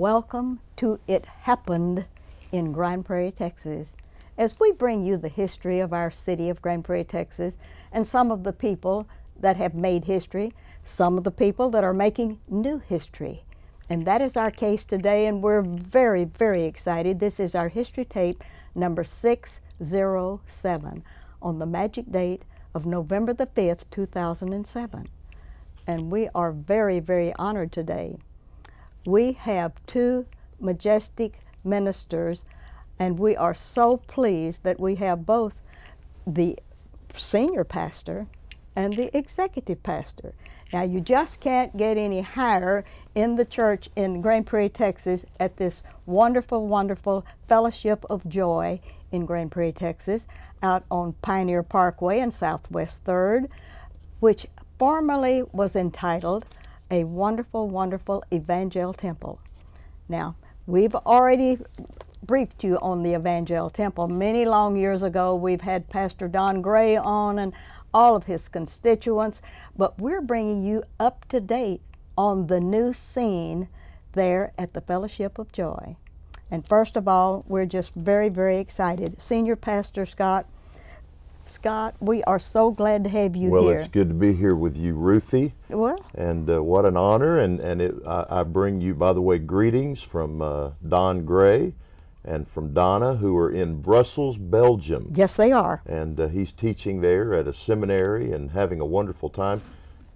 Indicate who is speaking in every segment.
Speaker 1: Welcome to It Happened in Grand Prairie, Texas, as we bring you the history of our city of Grand Prairie, Texas, and some of the people that have made history, some of the people that are making new history. And that is our case today, and we're very, very excited. This is our history tape number 607 on the magic date of November the 5th, 2007. And we are very, very honored today. We have two majestic ministers, and we are so pleased that we have both the senior pastor and the executive pastor. Now, you just can't get any higher in the church in Grand Prairie, Texas, at this wonderful, wonderful Fellowship of Joy in Grand Prairie, Texas, out on Pioneer Parkway and Southwest 3rd, which formerly was entitled A Wonderful, Wonderful Evangel Temple. Now, we've already briefed you on the Evangel Temple. Many long years ago, we've had Pastor Don Gray on and all of his constituents, but we're bringing you up to date on the new scene there at the Fellowship of Joy. And first of all, we're just very, very excited. Senior Pastor Scott, we are so glad to have you here.
Speaker 2: Well, it's good to be here with you, Ruthie.
Speaker 1: Well,
Speaker 2: and what an honor. I bring you, by the way, greetings from Don Gray and from Donna, who are in Brussels, Belgium.
Speaker 1: Yes, they are.
Speaker 2: And he's teaching there at a seminary and having a wonderful time.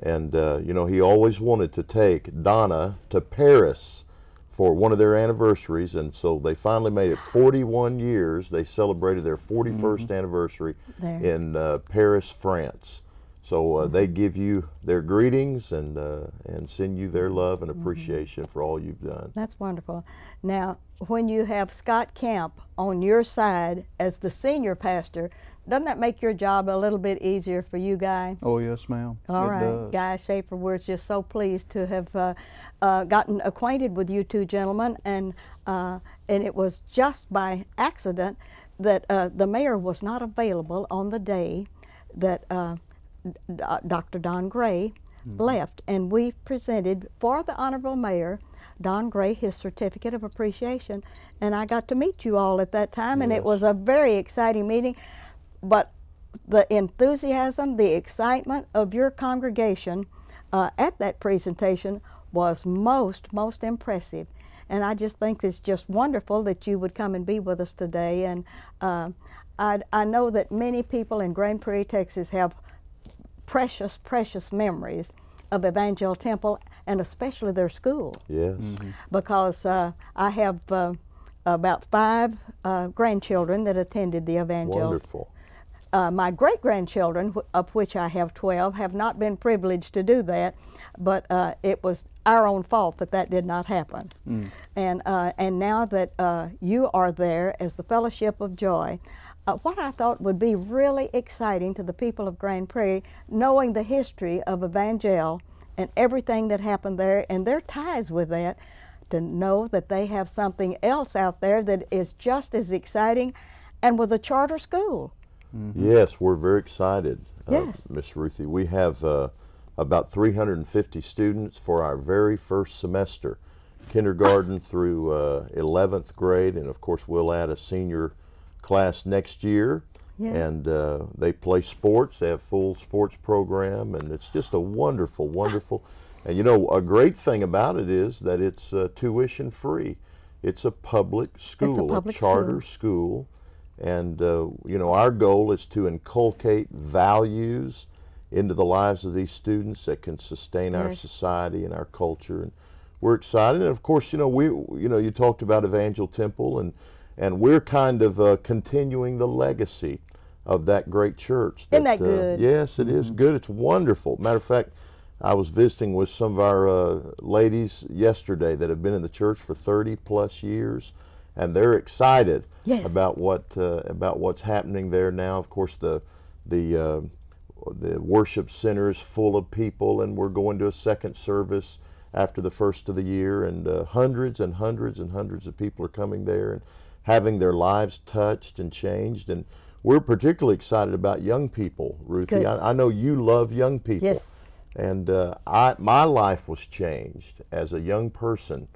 Speaker 2: And, you know, he always wanted to take Donna to Paris for one of their anniversaries, and so they finally made it 41 years. They celebrated their 41st anniversary in Paris, France. So they give you their greetings and send you their love and appreciation for all you've done.
Speaker 1: That's wonderful. Now, when you have Scott Camp on your side as the senior pastor, doesn't that make your job a little bit easier for you, Guy?
Speaker 3: Oh, yes, ma'am.
Speaker 1: All right.
Speaker 3: Does.
Speaker 1: Guy Schaefer, we're just so pleased to have gotten acquainted with you two gentlemen, and it was just by accident that the mayor was not available on the day that Dr. Don Gray left, and we presented for the Honorable Mayor Don Gray his certificate of appreciation, and I got to meet you all at that time, and it was a very exciting meeting. But the enthusiasm, the excitement of your congregation at that presentation was most impressive. And I just think it's just wonderful that you would come and be with us today. And I know that many people in Grand Prairie, Texas have precious, precious memories of Evangel Temple, and especially their school.
Speaker 2: Yes.
Speaker 1: Because I have about 5 grandchildren that attended the Evangel.
Speaker 2: Wonderful.
Speaker 1: My great-grandchildren, of which I have 12, have not been privileged to do that, but it was our own fault that did not happen. And now that you are there as the Fellowship of Joy, what I thought would be really exciting to the people of Grand Prairie, knowing the history of Evangel and everything that happened there and their ties with that, to know that they have something else out there that is just as exciting, and with a charter school.
Speaker 2: Yes, we're very excited,
Speaker 1: Yes.
Speaker 2: Miss Ruthie. We have about 350 students for our very first semester, kindergarten through 11th grade, and of course we'll add a senior class next year.
Speaker 1: Yeah.
Speaker 2: And they play sports. They have full sports program, and it's just a wonderful, wonderful. And you know, a great thing about it is that it's tuition free. It's a public school,
Speaker 1: public
Speaker 2: charter school. And you know, our goal is to inculcate values into the lives of these students that can sustain our society and our culture. And we're excited. And of course, you know, you talked about Evangel Temple, and we're kind of continuing the legacy of that great church.
Speaker 1: Isn't that good?
Speaker 2: Yes, it is good. It's wonderful. Matter of fact, I was visiting with some of our ladies yesterday that have been in the church for 30+ years, and they're excited about what's happening there now. Of course, the worship center is full of people, and we're going to a second service after the first of the year, and hundreds and hundreds and hundreds of people are coming there and having their lives touched and changed. And we're particularly excited about young people, Ruthie. I know you love young people.
Speaker 1: Yes.
Speaker 2: And my life was changed as a young person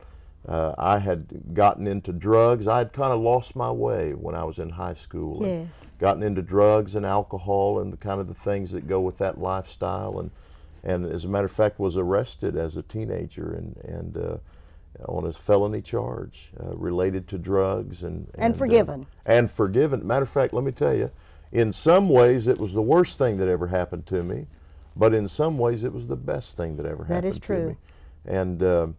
Speaker 2: I had gotten into drugs. I had kind of lost my way when I was in high school.
Speaker 1: Yes.
Speaker 2: Gotten into drugs and alcohol and the kind of the things that go with that lifestyle. And as a matter of fact, was arrested as a teenager and on a felony charge related to drugs
Speaker 1: And forgiven.
Speaker 2: And forgiven. Matter of fact, let me tell you, in some ways it was the worst thing that ever happened to me, but in some ways it was the best thing that ever happened
Speaker 1: That is
Speaker 2: to
Speaker 1: true.
Speaker 2: me. And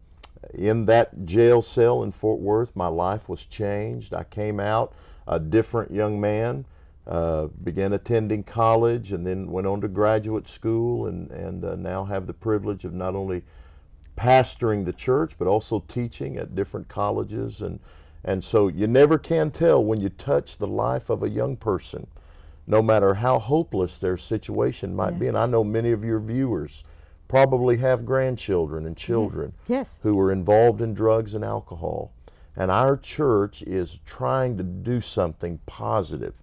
Speaker 2: in that jail cell in Fort Worth, my life was changed. I came out a different young man, began attending college, and then went on to graduate school, and now have the privilege of not only pastoring the church, but also teaching at different colleges. And so you never can tell when you touch the life of a young person, no matter how hopeless their situation might be. And I know many of your viewers probably have grandchildren and children
Speaker 1: Yes.
Speaker 2: who are involved in drugs and alcohol. And our church is trying to do something positive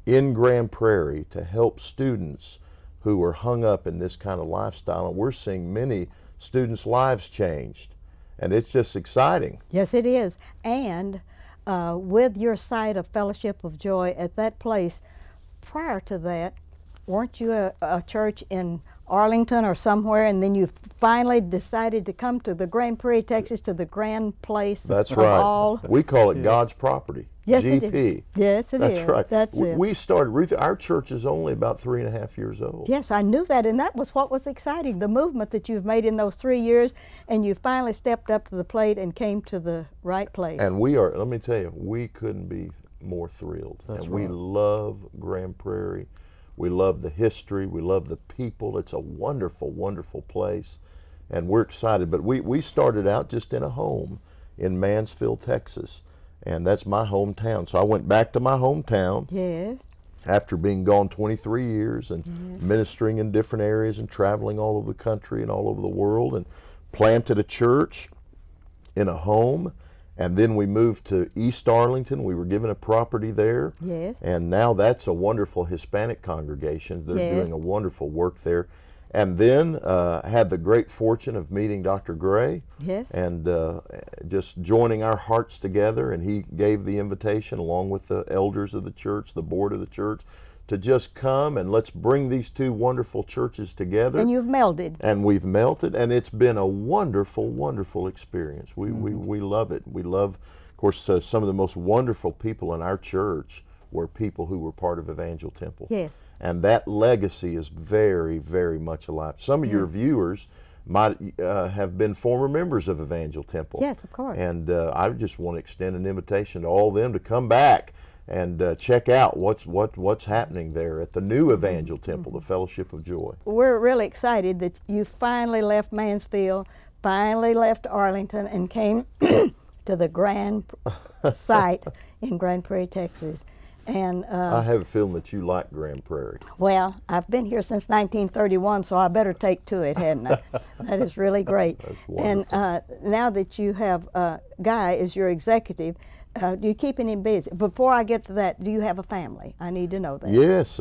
Speaker 2: in Grand Prairie to help students who are hung up in this kind of lifestyle. And we're seeing many students' lives changed. And it's just exciting.
Speaker 1: Yes, it is. And with your site of Fellowship of Joy at that place, prior to that, weren't you a church in Arlington or somewhere, and then you finally decided to come to the Grand Prairie, Texas, to the grand place
Speaker 2: That's
Speaker 1: of
Speaker 2: right.
Speaker 1: all?
Speaker 2: We call it God's property.
Speaker 1: Yes,
Speaker 2: GP.
Speaker 1: it is. Yes, it
Speaker 2: That's
Speaker 1: is.
Speaker 2: right.
Speaker 1: That's it.
Speaker 2: We started, Ruth, our church is only about 3.5 years old.
Speaker 1: Yes, I knew that, and that was what was exciting, the movement that you've made in those 3 years, and you finally stepped up to the plate and came to the right place.
Speaker 2: And we are, let me tell you, we couldn't be more thrilled.
Speaker 3: That's
Speaker 2: and we
Speaker 3: right.
Speaker 2: love Grand Prairie. We love the history. We love the people. It's a wonderful, wonderful place. And we're excited. But we started out just in a home in Mansfield, Texas. And that's my hometown. So I went back to my hometown
Speaker 1: Yes.
Speaker 2: after being gone 23 years and ministering in different areas and traveling all over the country and all over the world, and planted a church in a home. And then we moved to East Arlington. We were given a property there.
Speaker 1: Yes.
Speaker 2: And now that's a wonderful Hispanic congregation. They're
Speaker 1: Yes.
Speaker 2: doing a wonderful work there. And then had the great fortune of meeting Dr. Gray
Speaker 1: Yes.
Speaker 2: and just joining our hearts together. And he gave the invitation, along with the elders of the church, the board of the church, to just come and let's bring these two wonderful churches together.
Speaker 1: And you've melded.
Speaker 2: And we've melted, and it's been a wonderful, wonderful experience. We love it. We love, of course, some of the most wonderful people in our church were people who were part of Evangel Temple.
Speaker 1: Yes.
Speaker 2: And that legacy is very, very much alive. Some of your viewers might have been former members of Evangel Temple.
Speaker 1: Yes, of course.
Speaker 2: And I just want to extend an invitation to all of them to come back and check out what's happening there at the new Evangel Temple, the Fellowship of Joy.
Speaker 1: We're really excited that you finally left Mansfield, finally left Arlington, and came to the grand site in Grand Prairie, Texas. And
Speaker 2: I have a feeling that you like Grand Prairie.
Speaker 1: well, I've been here since 1931, so I better take to it, hadn't I? That is really great.
Speaker 2: That's
Speaker 1: And now that you have Guy as your executive, do you keeping him busy? Before I get to that, do you have a family? I need to know that.
Speaker 2: Yes,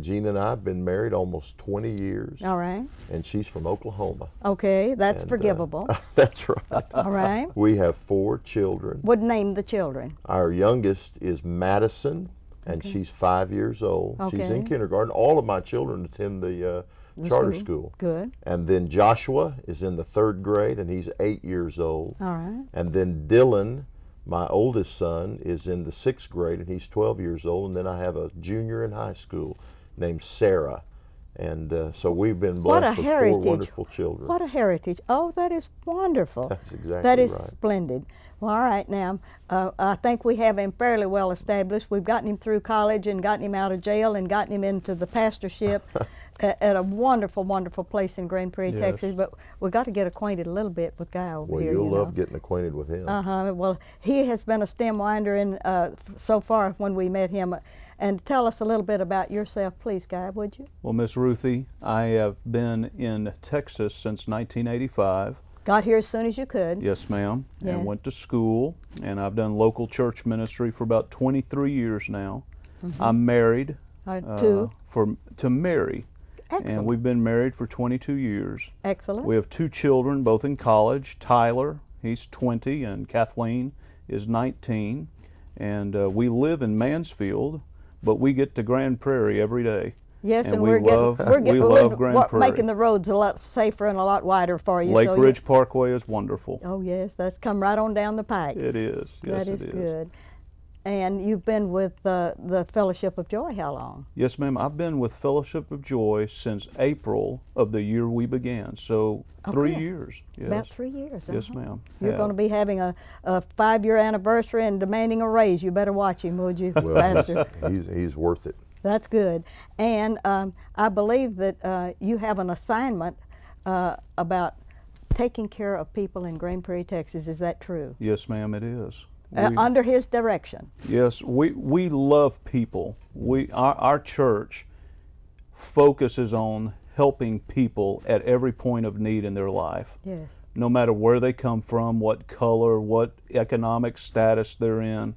Speaker 2: Gina and I have been married almost 20 years,
Speaker 1: All right.
Speaker 2: and she's from Oklahoma.
Speaker 1: Okay, that's
Speaker 2: And,
Speaker 1: forgivable.
Speaker 2: That's right.
Speaker 1: All right.
Speaker 2: We have 4 children.
Speaker 1: What name the children?
Speaker 2: Our youngest is Madison, and she's 5 years old. She's in
Speaker 1: Okay.
Speaker 2: kindergarten. All of my children attend the charter school.
Speaker 1: Good.
Speaker 2: And then Joshua is in the 3rd grade, and he's 8 years old.
Speaker 1: All right.
Speaker 2: And then Dylan, my oldest son, is in the 6th grade, and he's 12 years old. And then I have a junior in high school named Sarah. And so we've been
Speaker 1: What a
Speaker 2: blessed with 4
Speaker 1: heritage.
Speaker 2: wonderful children.
Speaker 1: What a heritage. Oh, that is wonderful.
Speaker 2: That's exactly
Speaker 1: That is
Speaker 2: right.
Speaker 1: splendid. Well, all right, now, I think we have him fairly well established. We've gotten him through college and gotten him out of jail and gotten him into the pastorship at a wonderful, wonderful place in Grand Prairie,
Speaker 3: Yes.
Speaker 1: Texas. But we've got to get acquainted a little bit with Guy over
Speaker 2: Well,
Speaker 1: here.
Speaker 2: you'll
Speaker 1: you know.
Speaker 2: love getting acquainted with him.
Speaker 1: Well, he has been a stem winder in so far when we met him. And tell us a little bit about yourself, please, Guy, would you?
Speaker 3: Well, Miss Ruthie, I have been in Texas since 1985.
Speaker 1: Got here as soon as you could.
Speaker 3: Yes, ma'am.
Speaker 1: Yeah.
Speaker 3: And went to school, and I've done local church ministry for about 23 years now. I'm married
Speaker 1: To
Speaker 3: to Mary,
Speaker 1: excellent.
Speaker 3: and we've been married for 22 years.
Speaker 1: Excellent.
Speaker 3: We have 2 children, both in college, Tyler He's 20, and Kathleen is 19. And we live in Mansfield, but we get to Grand Prairie every day.
Speaker 1: Yes, and
Speaker 3: we love Grand Prairie.
Speaker 1: Making the roads a lot safer and a lot wider for you.
Speaker 3: Lake Ridge Parkway is wonderful.
Speaker 1: Oh yes, that's come right on down the pike.
Speaker 3: It is. Yes,
Speaker 1: that is
Speaker 3: it is.
Speaker 1: Good. And you've been with the Fellowship of Joy how long?
Speaker 3: Yes, ma'am. I've been with Fellowship of Joy since April of the year we began. So 3 years. Yes.
Speaker 1: About 3 years.
Speaker 3: Yes, ma'am.
Speaker 1: You're going to be having a 5-year anniversary and demanding a raise. You better watch him, would you, Pastor?
Speaker 2: He's worth it.
Speaker 1: That's good. And I believe that you have an assignment about taking care of people in Grand Prairie, Texas. Is that true?
Speaker 3: Yes, ma'am, it is.
Speaker 1: Under his direction.
Speaker 3: Yes, we love people. Our church focuses on helping people at every point of need in their life.
Speaker 1: Yes.
Speaker 3: No matter where they come from, what color, what economic status they're in.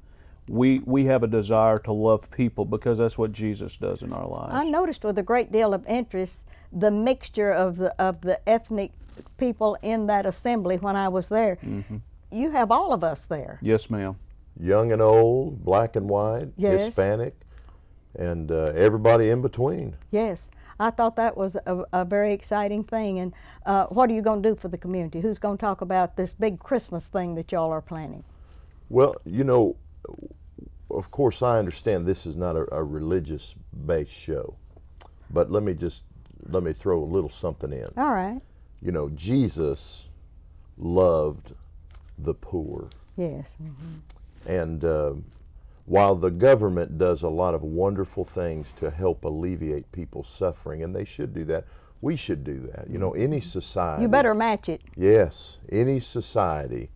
Speaker 3: We have a desire to love people because that's what Jesus does in our lives.
Speaker 1: I noticed with a great deal of interest the mixture of the ethnic people in that assembly when I was there. Mm-hmm. You have all of us there.
Speaker 3: Yes, ma'am.
Speaker 2: Young and old, black and white,
Speaker 1: yes.
Speaker 2: Hispanic, and everybody in between.
Speaker 1: Yes. I thought that was a very exciting thing. And what are you going to do for the community? Who's going to talk about this big Christmas thing that y'all are planning?
Speaker 2: Well, you know, of course I understand this is not a religious-based show, but let me throw a little something in.
Speaker 1: All right.
Speaker 2: You know, Jesus loved the poor.
Speaker 1: Yes. Mm-hmm.
Speaker 2: And while the government does a lot of wonderful things to help alleviate people's suffering, and they should do that, we should do that. You know, any society.
Speaker 1: You better match it.
Speaker 2: Yes, any society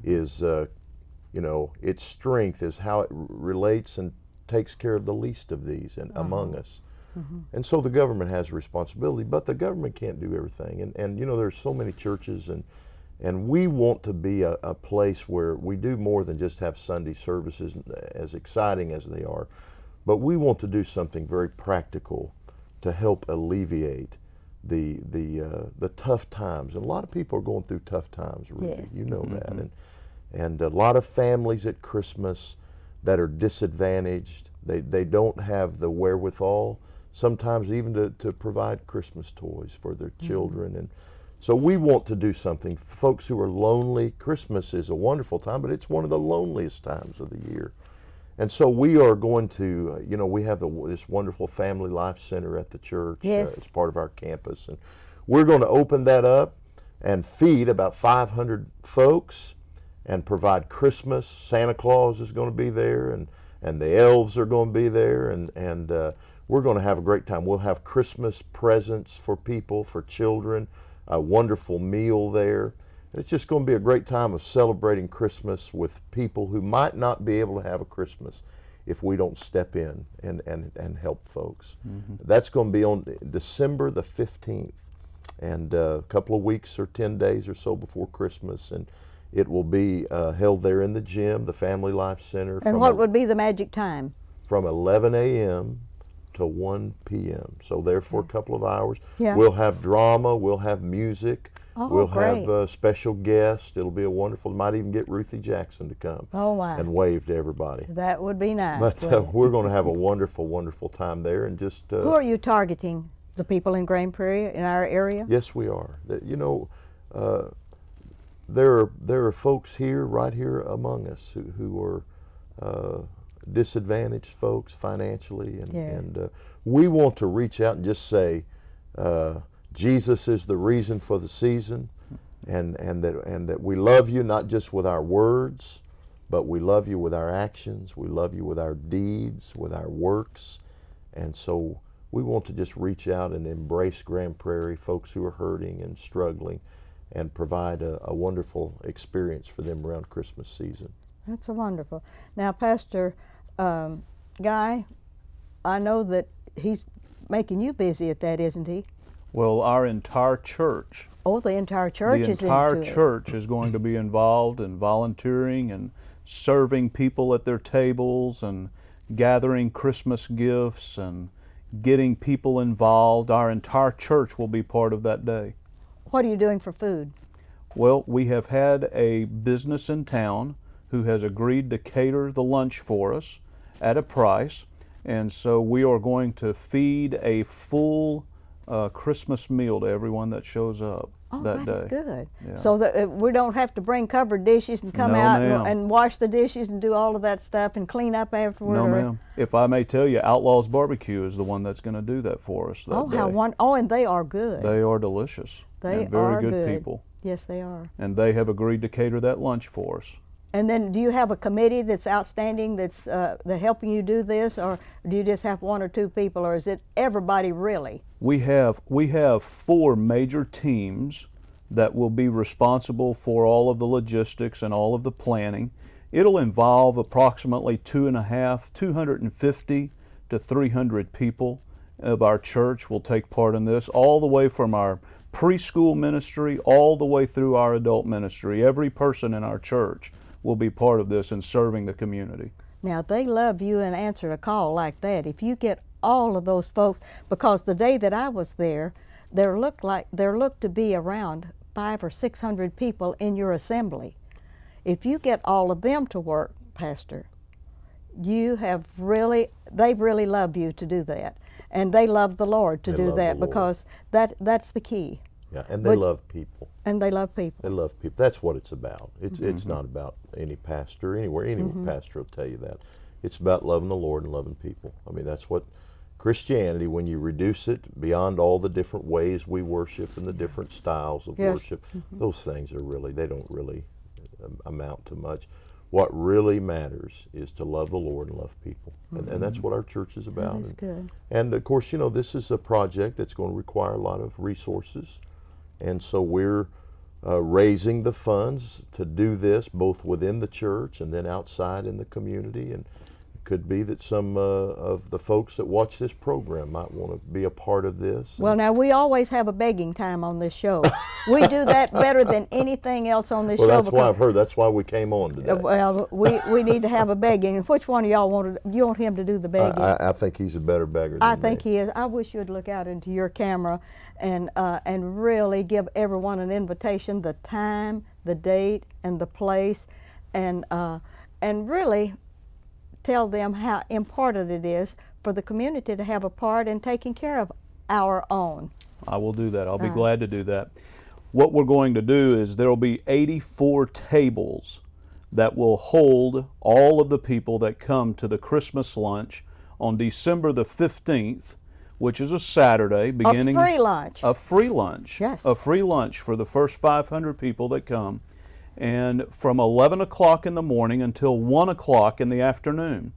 Speaker 2: is, you know, its strength is how it relates and takes care of the least of these and among us. Mm-hmm. And so the government has a responsibility, but the government can't do everything. And you know, there's so many churches, and we want to be a place where we do more than just have Sunday services, as exciting as they are, but we want to do something very practical to help alleviate the tough times. And a lot of people are going through tough times, Ruthie.
Speaker 1: Yes.
Speaker 2: You know
Speaker 3: Mm-hmm.
Speaker 2: that. And a lot of families at Christmas that are disadvantaged, they don't have the wherewithal sometimes even to provide Christmas toys for their children. Mm-hmm. And so we want to do something. Folks who are lonely, Christmas is a wonderful time, but it's one of the loneliest times of the year. And so we are going to, you know, we have this wonderful Family Life Center at the church.
Speaker 1: Yes.
Speaker 2: It's part of our campus. And we're going to open that up and feed about 500 folks and provide Christmas. Santa Claus is going to be there, and the elves are going to be there, and we're going to have a great time. We'll have Christmas presents for people, for children, a wonderful meal there. It's just going to be a great time of celebrating Christmas with people who might not be able to have a Christmas if we don't step in and help folks. Mm-hmm. That's going to be on December the 15th, and a couple of weeks or 10 days or so before Christmas, and it will be held there in the gym, the Family Life Center.
Speaker 1: And what would be the magic time? From
Speaker 2: 11 a.m. to 1 p.m. So there for a couple of hours.
Speaker 1: Yeah.
Speaker 2: We'll have drama, we'll have music, we'll
Speaker 1: great.
Speaker 2: have special guests. It'll be a wonderful, might even get Ruthie Jackson to come and wave to everybody.
Speaker 1: That would be nice.
Speaker 2: But we're going to have a wonderful, wonderful time there. And just
Speaker 1: who are you targeting? The people in Grand Prairie, in our area?
Speaker 2: Yes, we are. You know, there are folks here, right here among us, who are disadvantaged folks financially, and we want to reach out and just say, Jesus is the reason for the season, and that we love you not just with our words, but we love you with our actions. We love you with our deeds, with our works, and so we want to just reach out and embrace Grand Prairie, folks who are hurting and struggling, and provide a wonderful experience for them around Christmas season.
Speaker 1: That's wonderful. Now, Pastor Guy, I know that he's making you busy at that, isn't he?
Speaker 3: Well, our entire church.
Speaker 1: Oh, the entire church is into it.
Speaker 3: The entire church is going to be involved in volunteering and serving people at their tables and gathering Christmas gifts and getting people involved. Our entire church will be part of that day.
Speaker 1: What are you doing for food?
Speaker 3: Well, we have had a business in town who has agreed to cater the lunch for us at a price, and so we are going to feed a full Christmas meal to everyone that shows up that
Speaker 1: that is
Speaker 3: day.
Speaker 1: good.
Speaker 3: Yeah.
Speaker 1: So that we don't have to bring covered dishes and come
Speaker 3: No,
Speaker 1: out
Speaker 3: ma'am.
Speaker 1: and wash the dishes and do all of that stuff and clean up afterward.
Speaker 3: No,
Speaker 1: or-
Speaker 3: ma'am. If I may tell you, Outlaws Barbecue is the one that's going to do that for us that day.
Speaker 1: How wonderful! Oh, and they are good.
Speaker 3: They are delicious.
Speaker 1: They
Speaker 3: and very
Speaker 1: are
Speaker 3: good
Speaker 1: good.
Speaker 3: people.
Speaker 1: Yes, they are.
Speaker 3: And they have agreed to cater that lunch for us.
Speaker 1: And then, do you have a committee that's outstanding that's helping you do this, or do you just have one or two people, or is it everybody really?
Speaker 3: We have 4 major teams that will be responsible for all of the logistics and all of the planning. It'll involve approximately 250 to 300 people of our church will take part in this, all the way from our preschool ministry all the way through our adult ministry. Every person in our church will be part of this and serving the community.
Speaker 1: Now, they love you and answer a call like that. If you get all of those folks, because the day that I was there looked to be around 500 or 600 people in your assembly. If you get all of them to work, Pastor, they really love you to do that, and they love the Lord to
Speaker 2: They
Speaker 1: do
Speaker 2: love
Speaker 1: that,
Speaker 2: the Lord.
Speaker 1: because that's the key.
Speaker 2: Yeah, and they love people.
Speaker 1: And they love people.
Speaker 2: They love people. That's what it's about. It's not about any pastor anywhere. Any pastor will tell you that. It's about loving the Lord and loving people. I mean, that's what Christianity, when you reduce it beyond all the different ways we worship and the different styles of
Speaker 1: Yes.
Speaker 2: worship, those things are really, they don't really amount to much. What really matters is to love the Lord and love people. And that's what our church is about.
Speaker 1: That's good.
Speaker 2: And of course, this is a project that's going to require a lot of resources. And so we're raising the funds to do this both within the church and then outside in the community. And it could be that some of the folks that watch this program might want to be a part of this.
Speaker 1: Well, now, we always have a begging time on this show. We do that better than anything else on this
Speaker 2: Well,
Speaker 1: show.
Speaker 2: that's why I've heard. That's why we came on today.
Speaker 1: Well, we need to have a begging. And which one of y'all you want him to do the begging?
Speaker 2: I think he's a better beggar than
Speaker 1: I think
Speaker 2: me.
Speaker 1: he is. I wish you'd look out into your camera and really give everyone an invitation, the time, the date, and the place, and really tell them how important it is for the community to have a part in taking care of our own.
Speaker 3: I will do that. I'll be glad to do that. What we're going to do is there will be 84 tables that will hold all of the people that come to the Christmas lunch on December the 15th, which is a Saturday, beginning
Speaker 1: A free lunch.
Speaker 3: a free lunch.
Speaker 1: Yes.
Speaker 3: A free lunch for the first 500 people that come, and from 11 o'clock in the morning until 1 o'clock in the afternoon.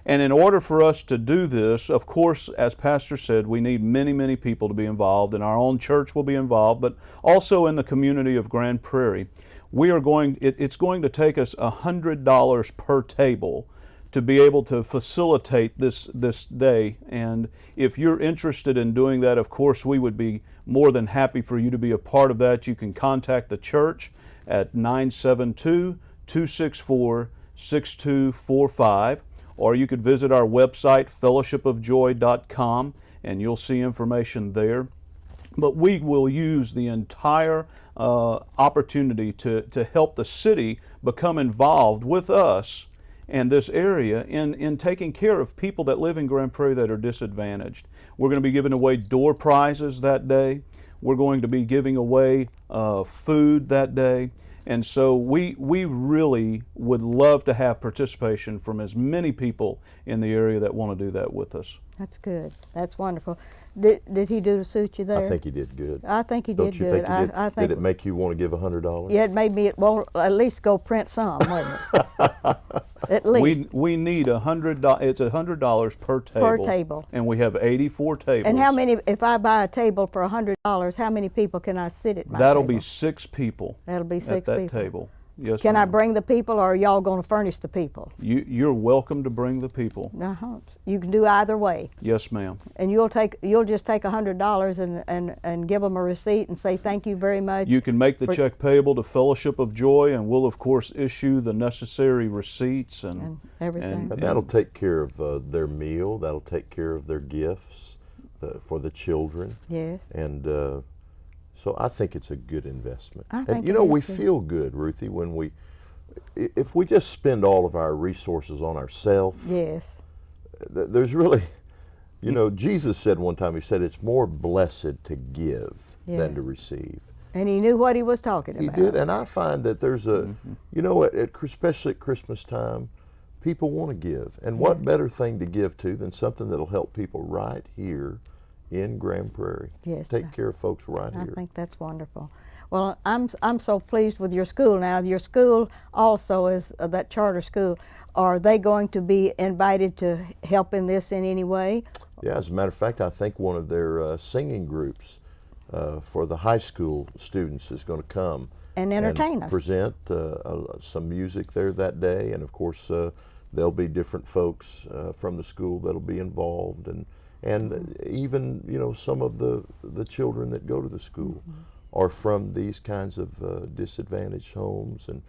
Speaker 3: And in order for us to do this, of course, as Pastor said, we need many, many people to be involved, and our own church will be involved, but also in the community of Grand Prairie. It's going to take us $100 per table to be able to facilitate this day. And if you're interested in doing that, of course, we would be more than happy for you to be a part of that. You can contact the church at 972-264-6245, or you could visit our website, fellowshipofjoy.com, and you'll see information there. But we will use the entire opportunity to help the city become involved with us and this area in taking care of people that live in Grand Prairie that are disadvantaged. We're going to be giving away door prizes that day. We're going to be giving away food that day. And so we really would love to have participation from as many people in the area that want to do that with us.
Speaker 1: That's good. That's wonderful. Did he do to suit you there?
Speaker 2: I think he did good.
Speaker 1: I think he
Speaker 2: Don't
Speaker 1: did
Speaker 2: you
Speaker 1: good.
Speaker 2: think he did?
Speaker 1: I think
Speaker 2: Did it make you want to give $100?
Speaker 1: Yeah, it made me. Well, at least go print some, wouldn't it? At least.
Speaker 3: We need $100. It's $100 per table.
Speaker 1: Per table.
Speaker 3: And we have 84 tables.
Speaker 1: And how many? If I buy a table for $100, how many people can I sit at my
Speaker 3: That'll
Speaker 1: table?
Speaker 3: be 6 people.
Speaker 1: That'll be 6
Speaker 3: at that
Speaker 1: people.
Speaker 3: table. Yes.
Speaker 1: Can I
Speaker 3: ma'am.
Speaker 1: bring the people, or are y'all going to furnish the people?
Speaker 3: You're welcome to bring the people.
Speaker 1: Uh-huh. You can do either way,
Speaker 3: Yes, ma'am.
Speaker 1: and you'll just take $100 and give them a receipt and say thank you very much.
Speaker 3: You can make the
Speaker 1: for-
Speaker 3: check payable to Fellowship of Joy, and we'll of course issue the necessary receipts
Speaker 1: And everything.
Speaker 2: And that'll take care of their meal. That'll take care of their gifts for the children.
Speaker 1: Yes.
Speaker 2: And So I think it's a good investment.
Speaker 1: I
Speaker 2: And
Speaker 1: think
Speaker 2: you
Speaker 1: it
Speaker 2: know,
Speaker 1: is
Speaker 2: we
Speaker 1: too.
Speaker 2: feel good, Ruthie, when if we just spend all of our resources on ourselves,
Speaker 1: Yes.
Speaker 2: there's really, you know, Jesus said one time, he said, it's more blessed to give than
Speaker 1: Yes.
Speaker 2: to receive.
Speaker 1: And he knew what he was talking
Speaker 2: He
Speaker 1: about.
Speaker 2: did, and I find that there's a, you know, especially at Christmas time, people want to give. And what
Speaker 1: Yeah.
Speaker 2: better thing to give to than something that'll help people right here in Grand Prairie?
Speaker 1: Yes.
Speaker 2: Take care of folks right
Speaker 1: I
Speaker 2: here.
Speaker 1: think that's wonderful. Well, I'm so pleased with your school now. Your school also is that charter school. Are they going to be invited to help in this in any way?
Speaker 2: Yeah, as a matter of fact, I think one of their singing groups for the high school students is going to come
Speaker 1: And entertain us.
Speaker 2: present some music there that day, and of course there'll be different folks from the school that'll be involved, and even, you know, some of the children that go to the school are from these kinds of disadvantaged homes, and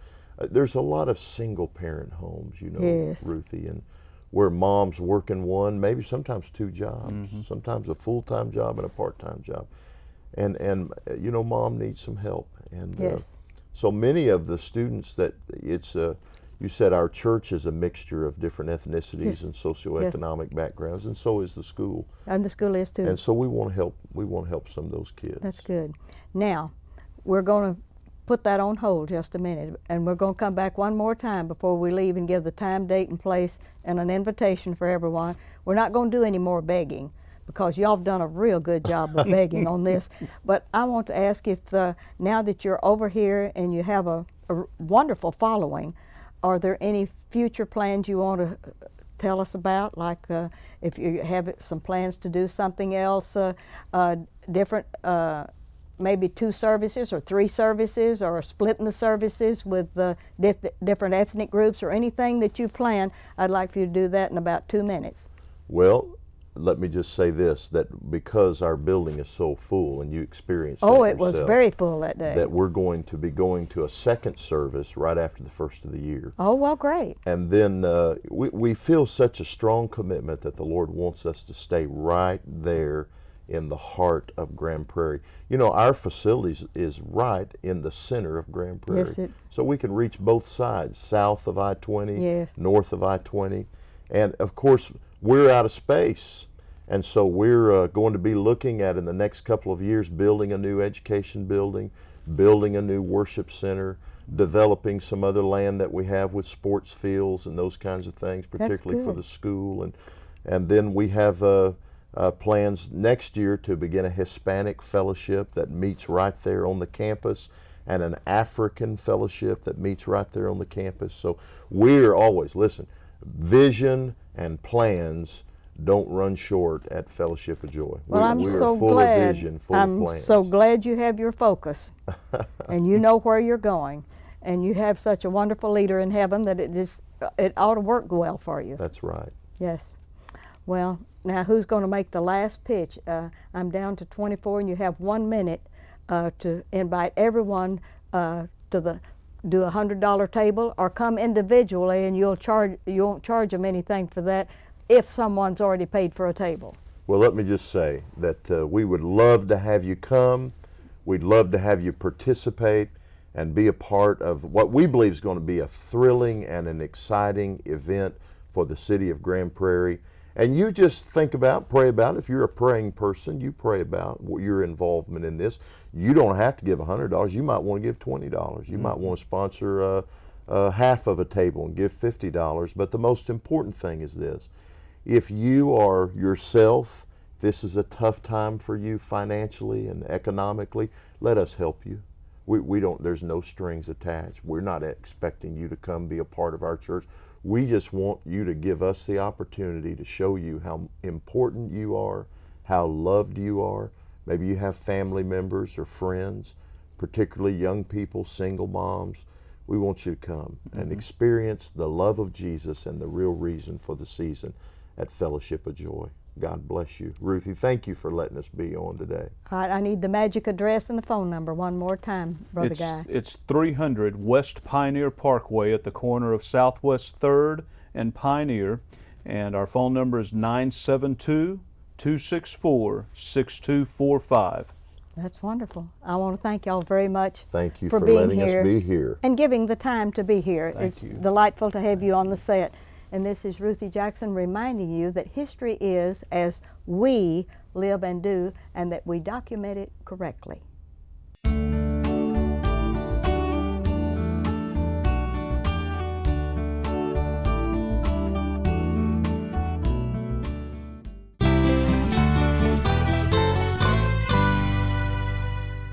Speaker 2: there's a lot of single parent homes, you know,
Speaker 1: Yes.
Speaker 2: Ruthie, and where mom's working one, maybe sometimes two jobs, sometimes a full-time job and a part-time job, and you know, mom needs some help, and
Speaker 1: Yes.
Speaker 2: so many of the students that it's you said our church is a mixture of different ethnicities
Speaker 1: Yes.
Speaker 2: and socioeconomic backgrounds, and so is the school,
Speaker 1: And the school is too.
Speaker 2: and so we want to help. We want to help some of those kids.
Speaker 1: That's good. Now, we're going to put that on hold just a minute, and we're going to come back one more time before we leave and give the time, date, and place and an invitation for everyone. We're not going to do any more begging because y'all have done a real good job of begging on this. But I want to ask if now that you're over here and you have a wonderful following, are there any future plans you want to tell us about? Like if you have some plans to do something else different, maybe 2 services or 3 services, or splitting the services with different ethnic groups, or anything that you plan, I'd like for you to do that in about 2 minutes.
Speaker 2: Well, let me just say this: that because our building is so full, and you experienced
Speaker 1: Oh,
Speaker 2: that
Speaker 1: it was
Speaker 2: yourself,
Speaker 1: very full that day.
Speaker 2: that we're going to be going to a second service right after the first of the year.
Speaker 1: Oh, well, great.
Speaker 2: And then we feel such a strong commitment that the Lord wants us to stay right there in the heart of Grand Prairie. You know, our facilities is right in the center of Grand Prairie.
Speaker 1: Yes,
Speaker 2: so we can reach both sides, south of I-20,
Speaker 1: Yes.
Speaker 2: north of I-20. And of course, we're out of space. And so we're going to be looking at, in the next couple of years, building a new education building, building a new worship center, developing some other land that we have with sports fields and those kinds of things, particularly for
Speaker 1: good.
Speaker 2: the school. And then we have plans next year to begin a Hispanic fellowship that meets right there on the campus, and an African fellowship that meets right there on the campus. So we're always, listen, vision and plans don't run short at Fellowship of Joy.
Speaker 1: Well, I'm
Speaker 2: we're
Speaker 1: so
Speaker 2: full
Speaker 1: glad.
Speaker 2: of vision, full
Speaker 1: I'm
Speaker 2: of plans.
Speaker 1: so glad you have your focus, and you know where you're going, and you have such a wonderful leader in heaven that it ought to work well for you.
Speaker 2: That's right.
Speaker 1: Yes. Well, now who's going to make the last pitch? I'm down to 24, and you have 1 minute to invite everyone to do a $100 table, or come individually, and you won't charge them anything for that if someone's already paid for a table.
Speaker 2: Well, let me just say that we would love to have you come. We'd love to have you participate and be a part of what we believe is going to be a thrilling and an exciting event for the city of Grand Prairie. And you just think about, pray about, if you're a praying person, you pray about your involvement in this. You don't have to give $100. You might want to give $20. You might want to sponsor half of a table and give $50. But the most important thing is this: if you are yourself, this is a tough time for you financially and economically, let us help you. We don't, there's no strings attached. We're not expecting you to come be a part of our church. We just want you to give us the opportunity to show you how important you are, how loved you are. Maybe you have family members or friends, particularly young people, single moms. We want you to come and experience the love of Jesus and the real reason for the season at Fellowship of Joy. God bless you. Ruthie, thank you for letting us be on today.
Speaker 1: All right, I need the magic address and the phone number one more time, Brother Guy.
Speaker 3: It's 300 West Pioneer Parkway at the corner of Southwest 3rd and Pioneer, and our phone number is 972-264-6245.
Speaker 1: That's wonderful. I want to thank y'all very much
Speaker 2: Thank you
Speaker 1: for
Speaker 2: for
Speaker 1: being
Speaker 2: letting
Speaker 1: here
Speaker 2: us be here.
Speaker 1: and giving the time to be here.
Speaker 3: Thank
Speaker 1: It's
Speaker 3: you.
Speaker 1: delightful to have you on the set. And this is Ruthie Jackson reminding you that history is as we live and do, and that we document it correctly.